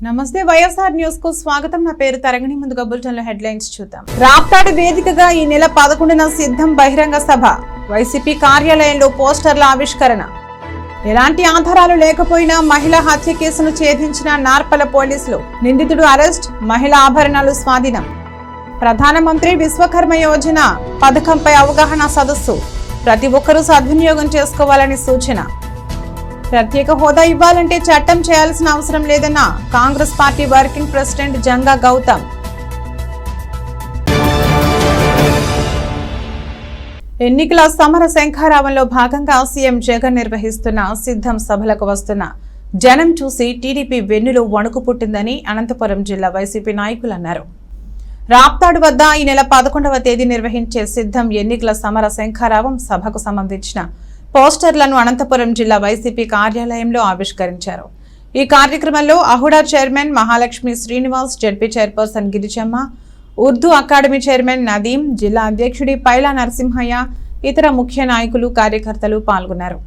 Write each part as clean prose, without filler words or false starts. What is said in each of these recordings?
నమస్తే వైఎస్ఆర్ న్యూస్ కు స్వాగతం. నా పేరు తరంగిణి. ముందుగా బులెటిన్ లో హెడ్లైన్స్ చూద్దాం. రాప్తాడు వేదికగా ఈ నెల 11న సిద్ధం బహిరంగ సభ. వైసీపీ కార్యాలయంలో పోస్టర్ల ఆవిష్కరణ. ఎలాంటి ఆధారాలు లేకపోయినా మహిళా హత్య కేసును ఛేదించిన నార్పల పోలీసులు. నిందితుడు అరెస్ట్, మహిళా ఆభరణాలు స్వాధీనం. ప్రధానమంత్రి విశ్వకర్మ యోజన పథకంపై అవగాహన సదస్సు. ప్రతి ఒక్కరూ సద్వినియోగం చేసుకోవాలని సూచన. ప్రత్యేక హోదా ఇవ్వాలంటే చట్టం చేయాల్సిన అవసరం లేదన్న Congress party working president Janga Gautam. ఎన్నికల సమర శంఖారావంలో భాగంగా సీఎం జగన్ నిర్వహిస్తున్న సిద్ధం సభలకు వస్తున్న జనం చూసి టీడీపీ వెన్నులో వణుకు పుట్టిందని అనంతపురం జిల్లా వైసీపీ నాయకులు అన్నారు. రాప్తాడు వద్ద ఈ నెల 11వ తేదీ నిర్వహించే సిద్ధం ఎన్నికల సమర శంఖారావం సభకు సంబంధించిన పోస్టర్లను అనంతపురం జిల్లా వైసీపీ కార్యాలయంలో ఆవిష్కరించారు. ఈ కార్యక్రమంలో AHUDA chairman Mahalakshmi Srinivas, ZP chairperson Girijamma, Urdu academy chairman Nadeem, జిల్లా అధ్యక్షుడి పైలా నరసింహయ్య, ఇతర ముఖ్య నాయకులు, కార్యకర్తలు పాల్గొన్నారు.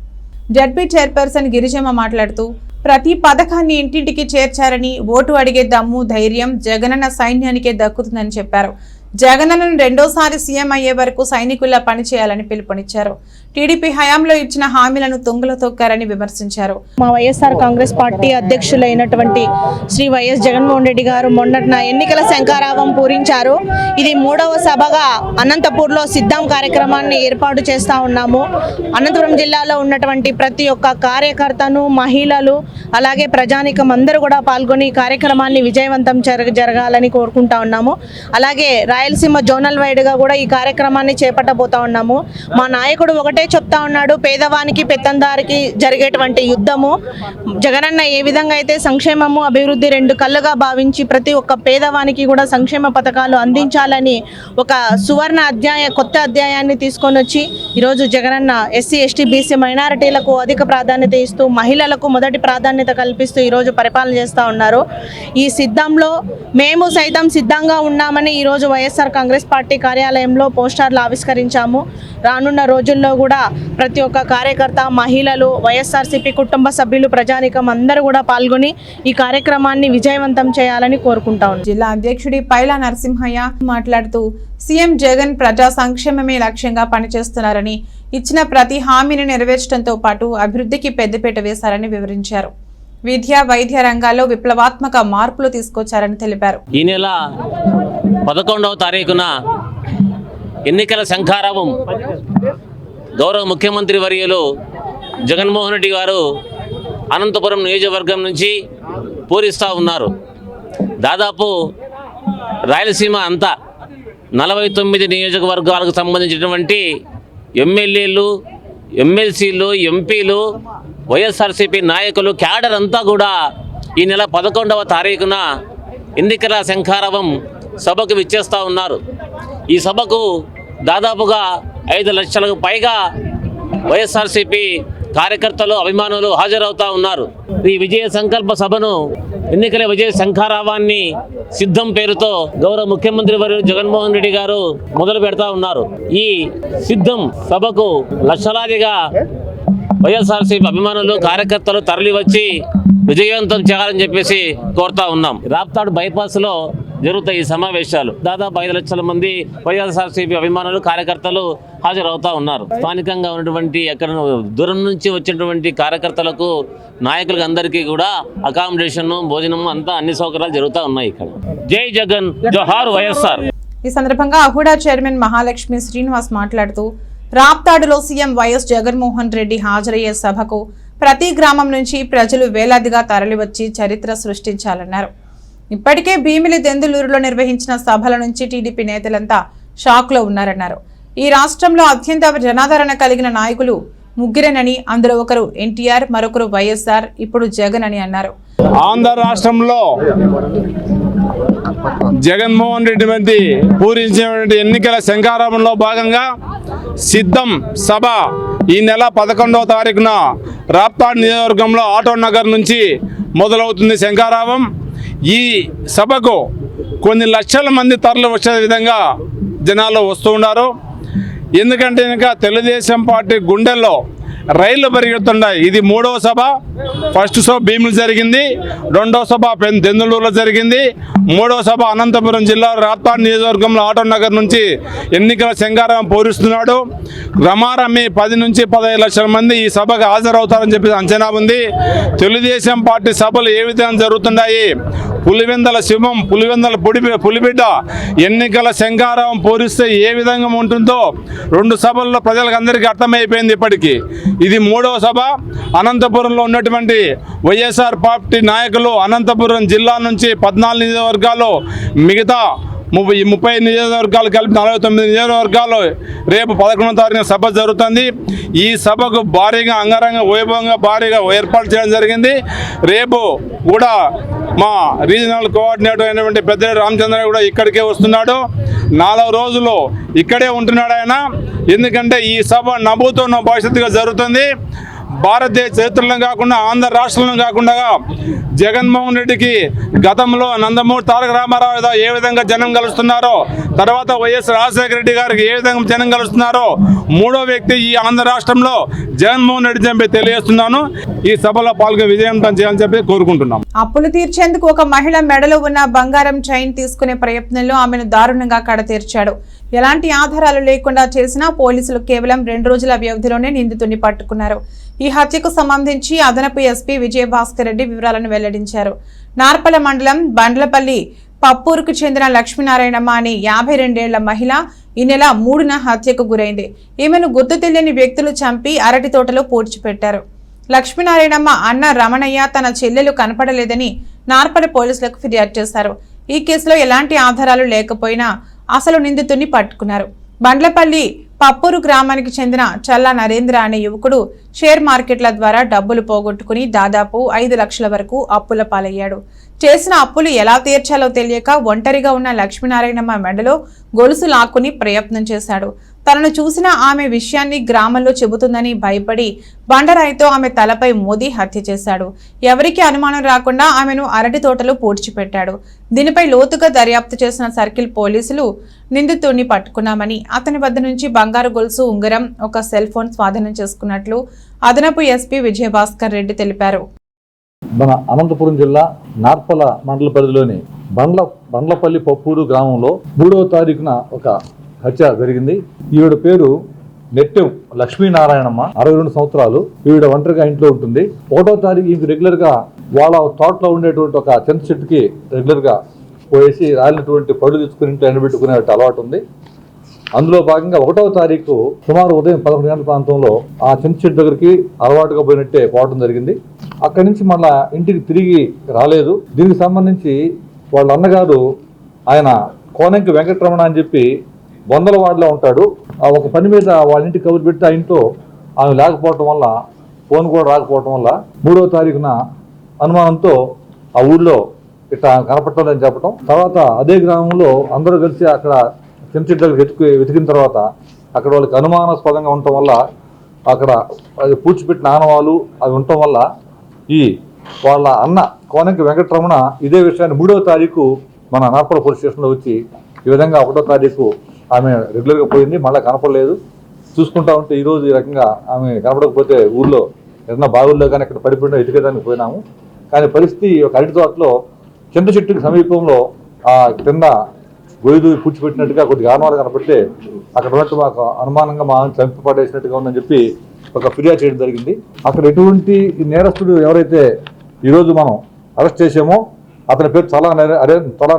జడ్పీ చైర్పర్సన్ గిరిజమ్మ మాట్లాడుతూ, ప్రతి పథకాన్ని ఇంటింటికి చేర్చారని, ఓటు అడిగే దమ్ము, ధైర్యం జగనన్న సైన్యానికే దక్కుతుందని చెప్పారు. జగనన్నను రెండోసారి సీఎం అయ్యే వరకు సైనికుల్లా పనిచేయాలని పిలుపునిచ్చారు. టీడీపీ హయాంలో ఇచ్చిన హామీలను తుంగలో తొక్కారని విమర్శించారు. మా వైఎస్ఆర్ కాంగ్రెస్ పార్టీ అధ్యక్షులైనటువంటి శ్రీ వైఎస్ జగన్మోహన్ రెడ్డి గారు మొన్నటిన ఎన్నికల శంఖారావం పూరించారు. ఇది 3వ సభగా అనంతపూర్లో సిద్ధం కార్యక్రమాన్ని ఏర్పాటు చేస్తూ ఉన్నాము. అనంతపురం జిల్లాలో ఉన్నటువంటి ప్రతి ఒక్క కార్యకర్తను, మహిళలు, అలాగే ప్రజానికం అందరూ కూడా పాల్గొని ఈ కార్యక్రమాన్ని విజయవంతం జరగాలని కోరుకుంటా ఉన్నాము. అలాగే రాయలసీమ జోనల్ వైడ్గా కూడా ఈ కార్యక్రమాన్ని చేపట్టబోతా ఉన్నాము. మా నాయకుడు ఒకటే చెప్తా ఉన్నాడు, పేదవానికి పెత్తందారికి జరిగేటువంటి యుద్ధము. జగనన్న ఏ విధంగా అయితే సంక్షేమము, అభివృద్ధి రెండు కళ్ళుగా భావించి ప్రతి ఒక్క పేదవానికి కూడా సంక్షేమ పథకాలు అందించాలని ఒక సువర్ణ కొత్త అధ్యాయాన్ని తీసుకొని వచ్చి ఈరోజు జగనన్న ఎస్సీ, ఎస్టీ, బీసీ మైనారిటీలకు అధిక ప్రాధాన్యత ఇస్తూ, మహిళలకు మొదటి ప్రాధాన్యత కల్పిస్తూ ఈరోజు పరిపాలన చేస్తూ ఉన్నారు. ఈ సిద్ధంలో మేము సైతం సిద్ధంగా ఉన్నామని ఈరోజు వైఎస్ఆర్ కాంగ్రెస్ పార్టీ కార్యాలయంలో పోస్టర్లు ఆవిష్కరించాము. రానున్న రోజుల్లో కూడా ప్రతి ఒక్క కార్యకర్త, మహిళలు, వైఎస్ఆర్సీపీ కుటుంబ సభ్యులు, ప్రజానికం అందరూ కూడా పాల్గొని ఈ కార్యక్రమాన్ని విజయవంతం చేయాలని కోరుకుంటా ఉన్నాం. జిల్లా అధ్యక్షుడి పైలా నరసింహయ్య మాట్లాడుతూ, సీఎం జగన్ ప్రజా సంక్షేమమే లక్ష్యంగా పనిచేస్తున్నారని, ఇచ్చిన ప్రతి హామీని నెరవేర్చడంతో పాటు అభివృద్ధికి పెద్దపీట వేశారని వివరించారు. విద్య, వైద్య రంగాల్లో విప్లవాత్మక మార్పులు తీసుకొచ్చారని తెలిపారు. ఈ నెల 11వ తారీఖున ఎన్నికల శంఖారావం గౌరవ ముఖ్యమంత్రి వర్యులు జగన్మోహన్ రెడ్డి గారు అనంతపురం నియోజకవర్గం నుంచి పూరిస్తూ ఉన్నారు. దాదాపు రాయలసీమ అంతా 49 నియోజకవర్గాలకు సంబంధించినటువంటి ఎమ్మెల్యేలు, ఎమ్మెల్సీలు, ఎంపీలు, వైఎస్ఆర్సీపీ నాయకులు, క్యాడర్ అంతా కూడా ఈ నెల 11వ తారీఖున ఎన్నికల శంఖారావం సభకు విచ్చేస్తూ ఉన్నారు. ఈ సభకు దాదాపుగా 5 లక్షలకు పైగా వైఎస్ఆర్సీపీ కార్యకర్తలు, అభిమానులు హాజరవుతూ ఉన్నారు. ఈ విజయ సంకల్ప సభను, ఎన్నికల విజయ శంఖారావాన్ని సిద్ధం పేరుతో గౌరవ ముఖ్యమంత్రి వర్యులు జగన్మోహన్ రెడ్డి గారు మొదలు పెడతా ఉన్నారు. ఈ సిద్ధం సభకు లక్షలాదిగా వైఎస్ఆర్సీపీ అభిమానులు, కార్యకర్తలు తరలి వచ్చి విజయవంతం చేయాలని చెప్పేసి కోరుతా ఉన్నాం. రాప్తాడు బైపాస్లో జరుగుతాయి ఈ సమావేశాలు. దాదాపు 5 లక్షల మంది వైఎస్ఆర్సీపీ అభిమానులు, కార్యకర్తలు హాజరవుతా ఉన్నారు. స్థానికంగా ఉన్నటువంటి ఎక్కడ దూరం నుంచి వచ్చినటువంటి కార్యకర్తలకు, నాయకులకు అందరికీ కూడా అకామిడేషన్, భోజనం అంతా అన్ని సౌకర్యాలు జరుగుతూ ఉన్నాయి ఇక్కడ. జై జగన్, జోహార్ వైఎస్ఆర్. ఈ సందర్భంగా అహుడా చైర్మన్ మహాలక్ష్మి శ్రీనివాస్ మాట్లాడుతూ, రాప్తాడులో సీఎం వైఎస్ జగన్మోహన్ రెడ్డి హాజరయ్యే సభకు ప్రతి గ్రామం నుంచి ప్రజలు వేలాదిగా తరలివచ్చి చరిత్ర సృష్టించాలన్నారు. ఇప్పటికే భీమిలి, దెందులూరులో నిర్వహించిన సభల నుంచి టీడీపీ నేతలంతా షాక్ లో ఉన్నారన్నారు. ఈ రాష్ట్రంలో అత్యంత జనాదరణ కలిగిన నాయకులు ముగ్గురేనని, అందులో ఒకరు ఎన్టీఆర్, మరొకరు వైఎస్ఆర్, ఇప్పుడు జగన్ అని అన్నారు. ఆంధ్ర రాష్ట్రంలో జగన్మోహన్ రెడ్డి వంటి పూరించినటువంటి ఎన్నికల శంఖారావంలో భాగంగా సిద్ధం సభ ఈ నెల 11వ తారీఖున రాప్తాడ్ నియోజకవర్గంలో ఆటో నగర్ నుంచి మొదలవుతుంది శంఖారావం. ఈ సభకు కొన్ని లక్షల మంది తరలి వచ్చే విధంగా జనాలు వస్తూ ఉన్నారు. ఎందుకంటే ఇంకా తెలుగుదేశం పార్టీ గుండెల్లో రైళ్లు పరిగెడుతున్నాయి. ఇది 3వ సభ. ఫస్ట్ సభ భీములు జరిగింది, 2వ సభ దెందులూరులో జరిగింది, 3వ సభ అనంతపురం జిల్లా రాప్తాడు నియోజకవర్గంలో ఆటో నగర్ నుంచి ఎన్నికల శంఖారావం పూరిస్తున్నాడు. రమారమి 10 నుంచి 15 లక్షల మంది ఈ సభకు హాజరవుతారని చెప్పి అంచనా ఉంది. తెలుగుదేశం పార్టీ సభలు ఏ విధంగా జరుగుతున్నాయి, పులివెందల శివం, పులివెందల పులిబిడ్డ ఎన్నికల శంఖారావం పూరిస్తే ఏ విధంగా ఉంటుందో 2 సభల్లో ప్రజలకు అందరికీ అర్థమైపోయింది. ఇప్పటికీ ఇది 3వ సభ. అనంతపురంలో ఉన్నటువంటి వైఎస్ఆర్ పార్టీ నాయకులు అనంతపురం జిల్లా నుంచి 14 నియోజకవర్గాలు, మిగతా 30 నియోజకవర్గాలు కలిపి 49 నియోజకవర్గాలు రేపు 11వ తారీఖున సభ జరుగుతుంది. ఈ సభకు భారీగా అంగరంగ వైభవంగా భారీగా ఏర్పాటు చేయడం జరిగింది. రేపు కూడా మా రీజనల్ కోఆర్డినేటర్ అయినటువంటి పెద్దిరెడ్డి రామచంద్ర కూడా ఇక్కడికే వస్తున్నాడు. 4 రోజులు ఇక్కడే ఉంటున్నాడు ఆయన. ఎందుకంటే ఈ సభ నవ్వుతున్న భవిష్యత్తుగా జరుగుతుంది. భారతదేశ చరిత్రలో కాకుండా ఆంధ్ర రాష్ట్రంలో కాకుండా జగన్మోహన్ రెడ్డికి గతంలో నందమూరి తారక రామారావు ఏ విధంగా జనం కలుస్తున్నారో, తర్వాత వైఎస్ రాజశేఖర రెడ్డి గారికి ఏ విధంగా జనం కలుస్తున్నారో 3వ వ్యక్తి ఈ ఆంధ్ర రాష్ట్రంలో జగన్మోహన్ రెడ్డి చెప్పి తెలియజేస్తున్నాను. ఈ సభలో పాల్గొని విజయవంతం చేయాలని చెప్పి కోరుకుంటున్నాం. అప్పులు తీర్చేందుకు ఒక మహిళ మెడలో ఉన్న బంగారం చైన్ తీసుకునే ప్రయత్నంలో ఆమెను దారుణంగా కడతీర్చాడు. ఎలాంటి ఆధారాలు లేకుండా చేసినా పోలీసులు కేవలం 2 రోజుల వ్యవధిలోనే నిందితుడిని పట్టుకున్నారు. ఈ హత్యకు సంబంధించి అదనపు ఎస్పీ విజయభాస్కర్ రెడ్డి వివరాలను వెల్లడించారు. నార్పల మండలం బండ్లపల్లి పప్పూరుకు చెందిన లక్ష్మీనారాయణమ్మ అనే 52 ఏళ్ల మహిళ ఈ నెల 3న హత్యకు గురైంది. ఈమెను గుర్తు తెలియని వ్యక్తులు చంపి అరటి తోటలో పూడ్చిపెట్టారు. లక్ష్మీనారాయణమ్మ అన్న రమణయ్య తన చెల్లెలు కనపడలేదని నార్పల పోలీసులకు ఫిర్యాదు చేశారు. ఈ కేసులో ఎలాంటి ఆధారాలు లేకపోయినా అసలు నిందితుడిని పట్టుకున్నారు. బండ్లపల్లి పప్పూరు గ్రామానికి చెందిన చల్లా నరేంద్ర అనే యువకుడు షేర్ మార్కెట్ల ద్వారా డబ్బులు పోగొట్టుకుని దాదాపు 5 లక్షల వరకు అప్పుల పాలయ్యాడు. చేసిన అప్పులు ఎలా తీర్చాలో తెలియక ఒంటరిగా ఉన్న లక్ష్మీనారాయణమ్మ మెడలో గొలుసు లాక్కుని ప్రయత్నం చేశాడు. తనను చూసిన ఆమె విషయాన్ని గ్రామంలో చెబుతుందని భయపడి బండరాయితో ఆమె తలపై మోదీ హత్య చేశాడు. ఎవరికీ అనుమానం రాకుండా ఆమెను అరటి తోటలో పూడ్చిపెట్టాడు. దీనిపై లోతుగా దర్యాప్తు చేసిన సర్కిల్ పోలీసులు నిందితుడిని పట్టుకున్నామని, అతని వద్ద నుంచి బంగారు గొలుసు, ఉంగరం, ఒక సెల్ ఫోన్ స్వాధీనం చేసుకున్నట్లు అదనపు ఎస్పీ విజయభాస్కర్ రెడ్డి తెలిపారు. మన అనంతపురం జిల్లా నార్పల మండల పరిధిలోని బండ్లపల్లి పప్పూరు గ్రామంలో 3వ తారీఖున ఒక హత్య జరిగింది. ఈవిడ పేరు నెట్టెం లక్ష్మీనారాయణమ్మ, 62 సంవత్సరాలు. ఈవిడ ఒంటరిగా ఇంట్లో ఉంటుంది. 1వ తారీఖు ఈమె రెగ్యులర్ గా వాళ్ళ తోటలో ఉండేటువంటి ఒక చింత చెట్టుకి రెగ్యులర్ గా పోయేసి రాలినటువంటి పళ్ళు తీసుకుని ఇంట్లో ఎండబెట్టుకునే అలవాటు ఉంది. అందులో భాగంగా 1వ తారీఖు సుమారు ఉదయం 11 గంటల ప్రాంతంలో ఆ చింత చెట్టు దగ్గరికి అలవాటుగా పోయినట్టే పోవడం జరిగింది. అక్కడి నుంచి మళ్ళా ఇంటికి తిరిగి రాలేదు. దీనికి సంబంధించి వాళ్ళ అన్నగారు ఆయన కోనంకి వెంకటరమణ అని చెప్పి బొందలవాడలో ఉంటాడు. ఆ ఒక పని మీద వాళ్ళ ఇంటికి కబురు పెట్టి ఆ ఇంట్లో ఆమె లేకపోవటం వల్ల, ఫోన్ కూడా రాకపోవటం వల్ల 3వ తారీఖున అనుమానంతో ఆ ఊళ్ళో ఇట్లా కనపడలేదని చెప్పడం, తర్వాత అదే గ్రామంలో అందరూ కలిసి అక్కడ చింత చెట్టు దగ్గర వెతికిన తర్వాత అక్కడ వాళ్ళకి అనుమానాస్పదంగా ఉండటం వల్ల అక్కడ అది పూడ్చిపెట్టిన ఆనవాళ్ళు అవి ఉండటం వల్ల ఈ వాళ్ళ అన్న కోనంకి వెంకటరమణ ఇదే విషయాన్ని 3వ తారీఖు మన నార్పల పోలీస్ స్టేషన్లో వచ్చి ఈ విధంగా 1వ తారీఖు ఆమె రెగ్యులర్గా పోయింది, మళ్ళీ కనపడలేదు. చూసుకుంటా ఉంటే ఈరోజు ఈ రకంగా ఆమె కనపడకపోతే ఊళ్ళో ఏదైనా బావుల్లో కానీ అక్కడ పడిపోయినా ఎతికేదానికి పోయినాము. కానీ పరిస్థితి ఒక అరటి తోటలో చింత చెట్టుకి సమీపంలో ఆ కింద గొయ్యి పూడ్చిపెట్టినట్టుగా కొద్దిగా ఆనవాళ్ళు కనపడితే అక్కడ ఉన్నట్టు మాకు అనుమానంగా మా చంపి పడేసినట్టుగా ఉందని చెప్పి ఒక ఫిర్యాదు చేయడం జరిగింది. అక్కడ ఎటువంటి నేరస్తుడు ఎవరైతే ఈరోజు మనం అరెస్ట్ చేసామో అతని పేరు చలా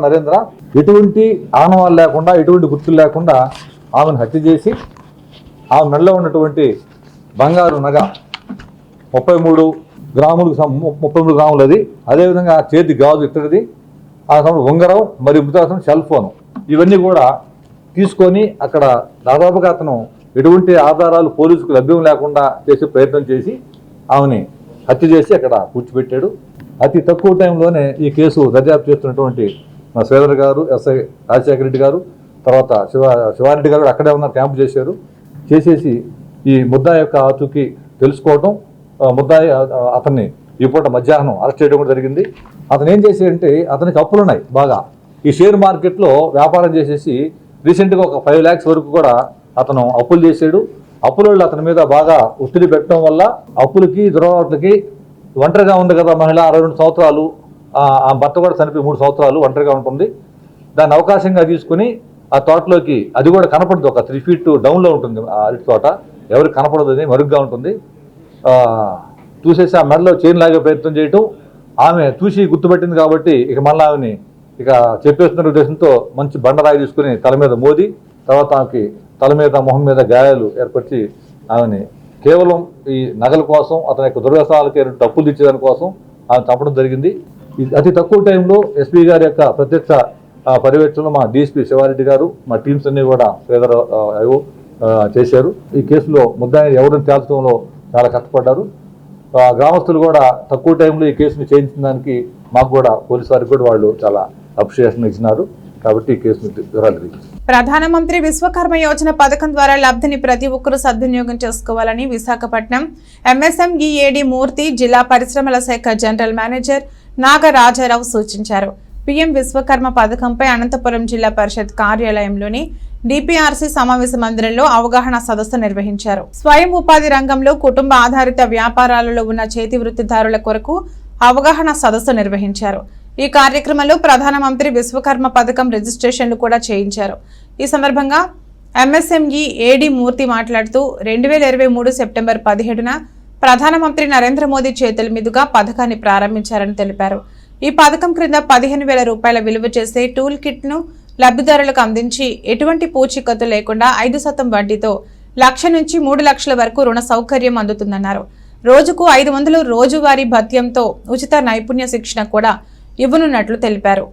నరేంద్ర, ఎటువంటి ఆనవాళ్ళు లేకుండా, ఎటువంటి గుర్తులు లేకుండా ఆమెను హత్య చేసి ఆమె మెడలో ఉన్నటువంటి బంగారు నగ 33 గ్రాములు అది, అదేవిధంగా చేతి గాజు ఇతడిది, ఆ సమయంలో ఉంగరం మరియు మృతాసం సెల్ ఫోను ఇవన్నీ కూడా తీసుకొని అక్కడ దాదాపుగా అతను ఎటువంటి ఆధారాలు పోలీసుకు లభ్యం లేకుండా చేసే ప్రయత్నం చేసి ఆమెని హత్య చేసి అక్కడ పూడ్చిపెట్టాడు. అతి తక్కువ టైంలోనే ఈ కేసు దర్యాప్తు చేస్తున్నటువంటి మా శ్రీధర్ గారు, ఎస్ఐ రాజశేఖర రెడ్డి గారు, తర్వాత శివారెడ్డి గారు అక్కడే ఉన్న క్యాంపు చేసేసి ఈ ముద్దాయి యొక్క ఆచూకీ తెలుసుకోవడం, ముద్దాయి అతన్ని ఈ పూట మధ్యాహ్నం అరెస్ట్ చేయడం కూడా జరిగింది. అతను ఏం చేసేయంటే అతనికి అప్పులు ఉన్నాయి బాగా. ఈ షేర్ మార్కెట్లో వ్యాపారం చేసేసి రీసెంట్గా ఒక 5 lakhs వరకు కూడా అతను అప్పులు చేసాడు. అప్పుల అతని మీద బాగా ఒత్తిడి పెట్టడం వల్ల అప్పులకి దురలవాట్లకి ఒంటరిగా ఉంది కదా మహిళ 62 సంవత్సరాలు, ఆ భర్త కూడా చనిపోయి 3 సంవత్సరాలు ఒంటరిగా ఉంటుంది. దాన్ని అవకాశంగా తీసుకుని ఆ తోటలోకి, అది కూడా కనపడదు, ఒక 3 feet డౌన్లో ఉంటుంది ఆ అరటి తోట, ఎవరికి కనపడదు, అది మరుగ్గా ఉంటుంది. చూసేసి ఆ మెడలో చైన్ లాగే ప్రయత్నం చేయటం, ఆమె చూసి గుర్తుపెట్టింది కాబట్టి ఇక మళ్ళీ ఆమెని ఇక చెప్పేస్తున్న ఉద్దేశంతో మంచి బండరాయి తీసుకుని తల మీద మోది, తర్వాత ఆమెకి తల మీద మొహం మీద గాయాలు ఏర్పరిచి ఆమెని కేవలం ఈ నగల కోసం, అతని యొక్క దుర్వ్యసనాలకి డబ్బులు ఇచ్చేదాని కోసం ఆమె చంపడం జరిగింది. అతి తక్కువ టైంలో ఎస్పీ గారి యొక్క ప్రత్యక్ష పర్యవేక్షణలో మా డిఎస్పీ శివారెడ్డి గారు, మా టీమ్స్ అన్ని కూడా చేశారు. ఈ కేసులో ముద్దాయిని ఎవరిని తేల్చడంలో చాలా కష్టపడ్డారు. గ్రామస్తులు కూడా తక్కువ టైంలో ఈ కేసుని చేయించిన దానికి మాకు కూడా పోలీసు వారికి కూడా వాళ్ళు చాలా అప్రిషియేషన్ ఇచ్చినారు. కాబట్టి ఈ కేసును వివరాలు. ప్రధానమంత్రి విశ్వకర్మ యోజన పథకం ద్వారా లబ్ధిని ప్రతి ఒక్కరూ సద్వినియోగం చేసుకోవాలని విశాఖపట్నం ఎంఎస్ఎంఈఏడి మూర్తి జిల్లా పరిశ్రమల శాఖ జనరల్ మేనేజర్ నాగరాజారావు సూచించారు. పీఎం విశ్వకర్మ పథకంపై అనంతపురం జిల్లా పరిషత్ కార్యాలయంలోని డిపిఆర్సీ సమావేశ మందిరంలో అవగాహన సదస్సు నిర్వహించారు. స్వయం ఉపాధి రంగంలో కుటుంబ ఆధారిత వ్యాపారాలలో ఉన్న చేతి వృత్తిదారుల కొరకు అవగాహన సదస్సు నిర్వహించారు. ఈ కార్యక్రమంలో ప్రధానమంత్రి విశ్వకర్మ పథకం రిజిస్ట్రేషన్లు కూడా చేయించారు. ఈ సందర్భంగా ఎంఎస్ఎంఈ ఏడి మూర్తి మాట్లాడుతూ 2023 సెప్టెంబర్ 17న ప్రధానమంత్రి నరేంద్ర మోదీ చేతుల మీదుగా పథకాన్ని ప్రారంభించారని తెలిపారు. ఈ పథకం క్రింద 15,000 రూపాయల విలువ చేసే టూల్ కిట్ ను లబ్ధిదారులకు అందించి ఎటువంటి పూచీకత్తు లేకుండా 5% వడ్డీతో 1,00,000 నుంచి 3 లక్షల వరకు రుణ సౌకర్యం అందుతుందన్నారు. రోజుకు 500 రోజువారీ భత్యంతో ఉచిత నైపుణ్య శిక్షణ కూడా ఇవ్వనున్నట్లు తెలిపారు.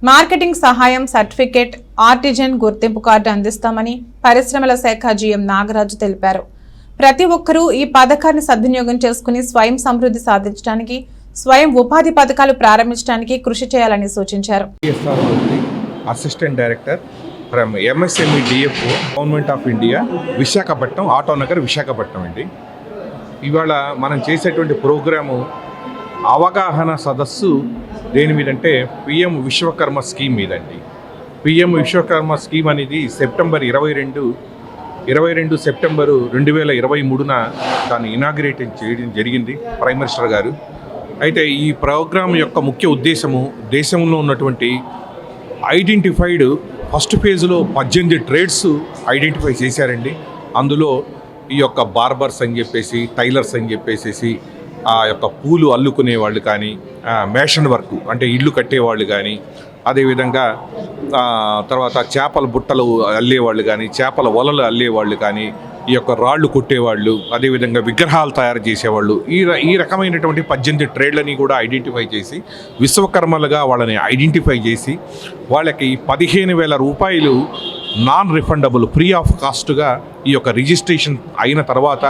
మార్కెటింగ్ సహాయం, సర్టిఫికేట్, ఆర్టిజన్ గుర్తింపు కార్డు అందిస్తామని పరిశ్రమల శాఖ జీఎం నాగరాజు తెలిపారు. ప్రతి ఒక్కరూ ఈ పథకాన్ని సద్వినియోగం చేసుకుని స్వయం సమృద్ధి సాధించడానికి, స్వయం ఉపాధి పథకాలు ప్రారంభించడానికి కృషి చేయాలని సూచించారు. Assistant director from MSME DFO government of India, Visakhapatnam, Autonagar, Visakhapatnam అండి. ఇవాళ మనం చేసేటువంటి ప్రోగ్రాము అవగాహన సదస్సు దేని మీదంటే పిఎం విశ్వకర్మ స్కీమ్ మీదండి. పిఎం విశ్వకర్మ స్కీమ్ అనేది సెప్టెంబర్ 22 సెప్టెంబరు 2023న దాన్ని ఇనాగ్రేట్ చేయడం జరిగింది ప్రైమ్ మినిస్టర్ గారు. అయితే ఈ ప్రోగ్రాం యొక్క ముఖ్య ఉద్దేశము దేశంలో ఉన్నటువంటి ఐడెంటిఫైడ్ ఫస్ట్ ఫేజ్లో 18 ట్రేడ్స్ ఐడెంటిఫై చేశారండి. అందులో ఈ యొక్క బార్బర్స్ అని చెప్పేసి, టైలర్స్ అని చెప్పేసి, ఆ యొక్క పూలు అల్లుకునే వాళ్ళు కానీ, మేషన్ వర్క్ అంటే ఇల్లు కట్టేవాళ్ళు కానీ, అదేవిధంగా తర్వాత చేపల బుట్టలు అల్లేవాళ్ళు కానీ, చేపల వలలు అల్లేవాళ్ళు కానీ, ఈ యొక్క రాళ్ళు కొట్టేవాళ్ళు, అదేవిధంగా విగ్రహాలు తయారు చేసేవాళ్ళు, ఈ రకమైనటువంటి 18 ట్రేడ్లని కూడా ఐడెంటిఫై చేసి విశ్వకర్మలుగా వాళ్ళని ఐడెంటిఫై చేసి వాళ్ళకి 15,000 రూపాయలు నాన్ రిఫండబుల్, ఫ్రీ ఆఫ్ కాస్ట్గా ఈ యొక్క రిజిస్ట్రేషన్ అయిన తర్వాత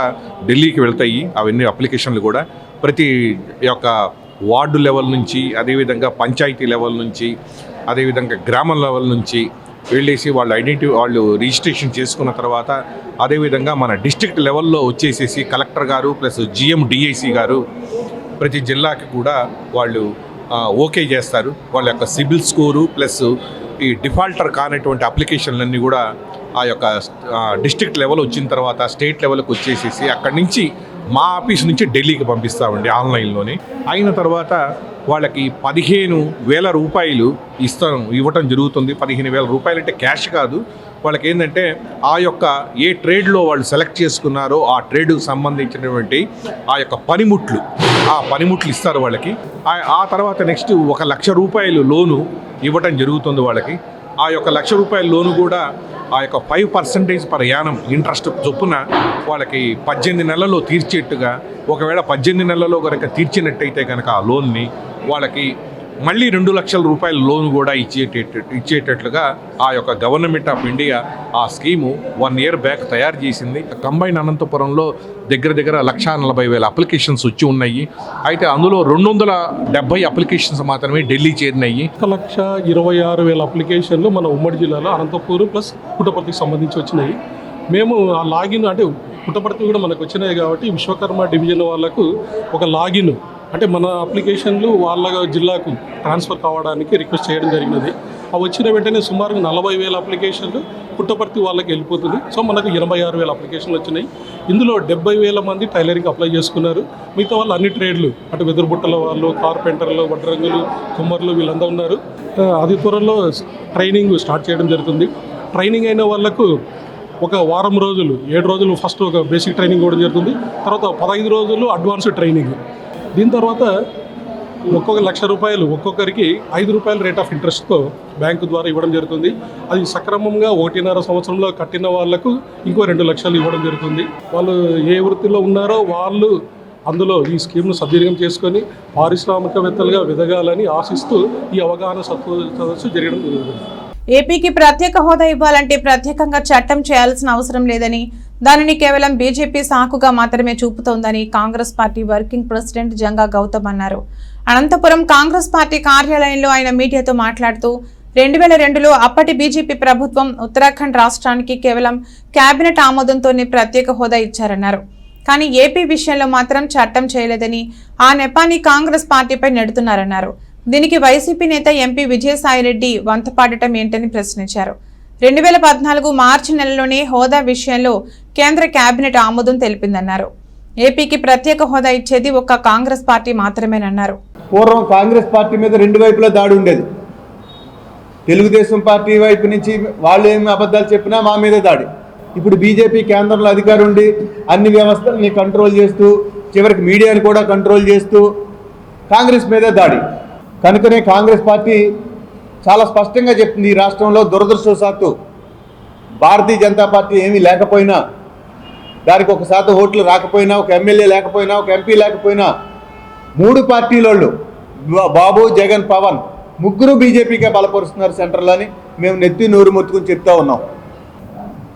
ఢిల్లీకి వెళ్తాయి. అవన్నీ అప్లికేషన్లు కూడా ప్రతి యొక్క వార్డు లెవెల్ నుంచి, అదేవిధంగా పంచాయతీ లెవెల్ నుంచి, అదేవిధంగా గ్రామం లెవెల్ నుంచి వెళ్ళేసి వాళ్ళు రిజిస్ట్రేషన్ చేసుకున్న తర్వాత, అదేవిధంగా మన డిస్ట్రిక్ట్ లెవెల్లో వచ్చేసేసి కలెక్టర్ గారు ప్లస్ జిఎం డిఐసి గారు ప్రతి జిల్లాకి కూడా వాళ్ళు ఓకే చేస్తారు. వాళ్ళ యొక్క సిబిల్ స్కోరు ప్లస్ ఈ డిఫాల్టర్ కానటువంటి అప్లికేషన్లన్నీ కూడా ఆ యొక్క డిస్ట్రిక్ట్ లెవెల్ వచ్చిన తర్వాత స్టేట్ లెవెల్కి వచ్చేసేసి అక్కడి నుంచి మా ఆఫీస్ నుంచి ఢిల్లీకి పంపిస్తామండి ఆన్లైన్లోనే. అయిన తర్వాత వాళ్ళకి 15,000 రూపాయలు ఇవ్వటం జరుగుతుంది. 15,000 రూపాయలు అంటే క్యాష్ కాదు. వాళ్ళకి ఏంటంటే ఆ యొక్క ఏ ట్రేడ్లో వాళ్ళు సెలెక్ట్ చేసుకున్నారో ఆ ట్రేడ్కు సంబంధించినటువంటి ఆ యొక్క పనిముట్లు ఇస్తారు వాళ్ళకి. ఆ తర్వాత నెక్స్ట్ 1,00,000 రూపాయలు లోను ఇవ్వటం జరుగుతుంది వాళ్ళకి. ఆ యొక్క 1,00,000 రూపాయల లోను కూడా ఆ యొక్క 5% పర్ యానం ఇంట్రెస్ట్ చొప్పున వాళ్ళకి 18 నెలల్లో తీర్చేట్టుగా, ఒకవేళ 18 నెలల్లో కనుక తీర్చినట్టయితే కనుక ఆ లోన్ని వాళ్ళకి మళ్ళీ 2 లక్షల రూపాయల లోన్ కూడా ఇచ్చేటట్లుగా ఆ యొక్క గవర్నమెంట్ ఆఫ్ ఇండియా ఆ స్కీము 1 year బ్యాక్ తయారు చేసింది. కంబైన్ అనంతపురంలో దగ్గర 1,40,000 అప్లికేషన్స్ వచ్చి ఉన్నాయి. అయితే అందులో 270 అప్లికేషన్స్ మాత్రమే ఢిల్లీ చేరినాయి. 1,26,000 అప్లికేషన్లు మన ఉమ్మడి జిల్లాలో అనంతపూర్ ప్లస్ పుట్టపర్తికి సంబంధించి వచ్చినాయి. మేము ఆ లాగిన్ అంటే పుట్టపర్తి కూడా మనకు వచ్చినాయి కాబట్టి విశ్వకర్మ డివిజన్ వాళ్ళకు ఒక లాగిన్ అంటే మన అప్లికేషన్లు వాళ్ళ జిల్లాకు ట్రాన్స్ఫర్ కావడానికి రిక్వెస్ట్ చేయడం జరిగినది. అవి వచ్చిన వెంటనే సుమారుగా 40,000 అప్లికేషన్లు పుట్టపర్తి వాళ్ళకి వెళ్ళిపోతుంది. సో మనకు 86,000 అప్లికేషన్లు వచ్చినాయి. ఇందులో 70,000 మంది టైలరింగ్ అప్లై చేసుకున్నారు. మిగతా వాళ్ళు అన్ని ట్రేడ్లు, అటు వెదురుబుట్టల వాళ్ళు, కార్పెంటర్లు, వడ్రంగులు, కుమ్మర్లు వీళ్ళందరూ ఉన్నారు. అది త్వరలో ట్రైనింగ్ స్టార్ట్ చేయడం జరుగుతుంది. ట్రైనింగ్ అయిన వాళ్ళకు ఒక వారం రోజులు, 7 రోజులు ఫస్ట్ ఒక బేసిక్ ట్రైనింగ్ ఇవ్వడం జరుగుతుంది. తర్వాత 15 రోజులు అడ్వాన్స్ ట్రైనింగ్. దీని తర్వాత ఒక్కొక్క ₹1,00,000 ఒక్కొక్కరికి ₹5 రేట్ ఆఫ్ ఇంట్రెస్ట్తో బ్యాంకు ద్వారా ఇవ్వడం జరుగుతుంది. అది సక్రమంగా 1.5 సంవత్సరంలో కట్టిన వాళ్లకు ఇంకో 2 లక్షలు ఇవ్వడం జరుగుతుంది. వాళ్ళు ఏ వృత్తిలో ఉన్నారో వాళ్ళు అందులో ఈ స్కీమ్ను సద్వినియోగం చేసుకొని పారిశ్రామికవేత్తలుగా ఎదగాలని ఆశిస్తూ ఈ అవగాహన సదస్సు జరగడం జరుగుతుంది. ఏపీకి ప్రత్యేక హోదా ఇవ్వాలంటే ప్రత్యేకంగా చట్టం చేయాల్సిన అవసరం లేదని, దానిని కేవలం బీజేపీ సాకుగా మాత్రమే చూపుతోందని Congress party working president Janga Gautam అన్నారు. అనంతపురం కాంగ్రెస్ పార్టీ కార్యాలయంలో ఆయన మీడియాతో మాట్లాడుతూ 2002లో అప్పటి బీజేపీ ప్రభుత్వం ఉత్తరాఖండ్ రాష్ట్రానికి కేవలం కేబినెట్ ఆమోదంతోనే ప్రత్యేక హోదా ఇచ్చారన్నారు. కానీ ఏపీ విషయంలో మాత్రం చట్టం చేయలేదని, ఆ నెపాన్ని కాంగ్రెస్ పార్టీపై నెడుతున్నారన్నారు. దీనికి వైసీపీ నేత ఎంపీ విజయసాయిరెడ్డి వంతపాడటం ఏంటని ప్రశ్నించారు. 2014 మార్చి నెలలోనే హోదా విషయంలో కేంద్ర కేబినెట్ ఆమోదం తెలిపిందన్నారు. ఏపీకి ప్రత్యేక హోదా ఇచ్చేది ఒక్క కాంగ్రెస్ పార్టీ మాత్రమేనన్నారు. పూర్వం కాంగ్రెస్ పార్టీ మీద 2 వైపులా దాడి ఉండేది. తెలుగుదేశం పార్టీ వైపు నుంచి వాళ్ళు ఏమి అబద్ధాలు చెప్పినా మా మీద దాడి. ఇప్పుడు బీజేపీ కేంద్రంలో అధికారం ఉండి అన్ని వ్యవస్థల్ని కంట్రోల్ చేస్తూ, చివరికి మీడియాని కూడా కంట్రోల్ చేస్తూ కాంగ్రెస్ మీదే దాడి. కనుకనే కాంగ్రెస్ పార్టీ చాలా స్పష్టంగా చెప్తుంది, ఈ రాష్ట్రంలో దురదృష్టవశాత్తు భారతీయ జనతా పార్టీ ఏమీ లేకపోయినా, దానికి 1% ఓట్లు రాకపోయినా, ఒక ఎమ్మెల్యే లేకపోయినా, ఒక ఎంపీ లేకపోయినా 3 పార్టీలోళ్ళు బాబు, జగన్, పవన్ ముగ్గురు బీజేపీకే బలపరుస్తున్నారు సెంటర్లో అని మేము నెత్తి నోరు మొత్తుకుని చెప్తా ఉన్నాం.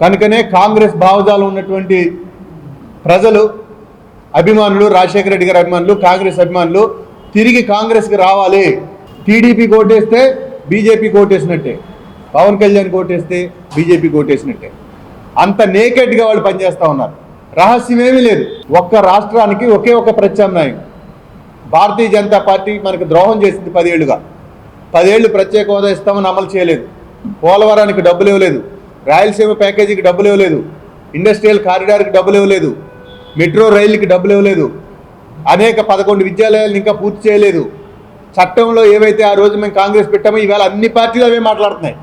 కనుకనే కాంగ్రెస్ భావజాలం ఉన్నటువంటి ప్రజలు, అభిమానులు, రాజశేఖర రెడ్డి గారి అభిమానులు, కాంగ్రెస్ అభిమానులు తిరిగి కాంగ్రెస్కి రావాలి. టీడీపీ కోటేస్తే బీజేపీ కోటేసినట్టే, పవన్ కళ్యాణ్ కోటేస్తే బీజేపీ కోటేసినట్టే. అంత నేకెడ్గా వాళ్ళు పనిచేస్తూ ఉన్నారు. రహస్యమేమీ లేదు. ఒక్క రాష్ట్రానికి ఒకే ఒక ప్రత్యామ్నాయం. భారతీయ జనతా పార్టీ మనకు ద్రోహం చేసింది 10 ఏళ్లుగా. 10 ఏళ్ళు ప్రత్యేక హోదా ఇస్తామని అమలు చేయలేదు. పోలవరానికి డబ్బులు ఇవ్వలేదు, రాయలసీమ ప్యాకేజీకి డబ్బులు ఇవ్వలేదు, ఇండస్ట్రియల్ కారిడార్కి డబ్బులు ఇవ్వలేదు, మెట్రో రైలుకి డబ్బులు ఇవ్వలేదు, అనేక 11 విద్యాలయాలను ఇంకా పూర్తి చేయలేదు. చట్టంలో ఏవైతే ఆ రోజు మేము కాంగ్రెస్ పెట్టామో ఇవాళ అన్ని పార్టీలు అవే మాట్లాడుతున్నాయి.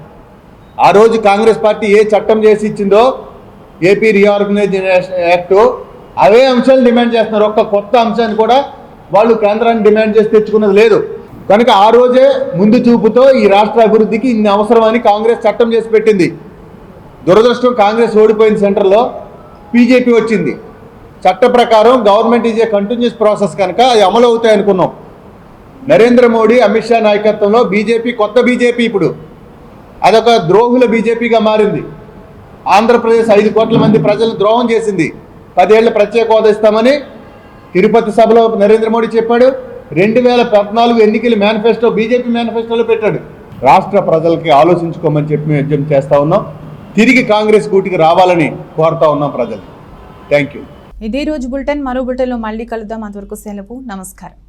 ఆ రోజు కాంగ్రెస్ పార్టీ ఏ చట్టం చేసి ఇచ్చిందో, ఏపీ రీఆర్గనైజేషన్ యాక్ట్, అవే అంశాలు డిమాండ్ చేస్తున్నారు. ఒక్క కొత్త అంశాన్ని కూడా వాళ్ళు కేంద్రాన్ని డిమాండ్ చేసి తెచ్చుకున్నది లేదు. కనుక ఆ రోజే ముందు చూపుతో ఈ రాష్ట్ర అభివృద్ధికి ఇన్ని అవసరమని కాంగ్రెస్ చట్టం చేసి పెట్టింది. దురదృష్టం కాంగ్రెస్ ఓడిపోయిన సెంటర్లో బీజేపీ వచ్చింది. చట్ట ప్రకారం government is a continuous process కనుక అది అమలు అవుతాయి అనుకున్నాం. నరేంద్ర మోడీ, అమిత్ షా నాయకత్వంలో బీజేపీ, కొత్త బీజేపీ ఇప్పుడు అదొక ద్రోహుల బీజేపీగా మారింది. ఆంధ్రప్రదేశ్ 5 కోట్ల మంది ప్రజలు ద్రోహం చేసింది. 10 ఏళ్ల ప్రత్యేక హోదా ఇస్తామని తిరుపతి సభలో నరేంద్ర మోడీ చెప్పాడు. 2014 ఎన్నికల మేనిఫెస్టో బీజేపీ మేనిఫెస్టోలో పెట్టాడు. రాష్ట్ర ప్రజలకి ఆలోచించుకోమని చెప్పి మేము విజ్ఞప్తి చేస్తూ ఉన్నాం. తిరిగి కాంగ్రెస్ గూటికి రావాలని కోరుతా ఉన్నాం ప్రజలు. Thank you. ఇదే రోజు బులెటిన్. మరో బులెటిన్లో మళ్ళీ కలుద్దాం. అంతవరకు సెలవు. నమస్కారం.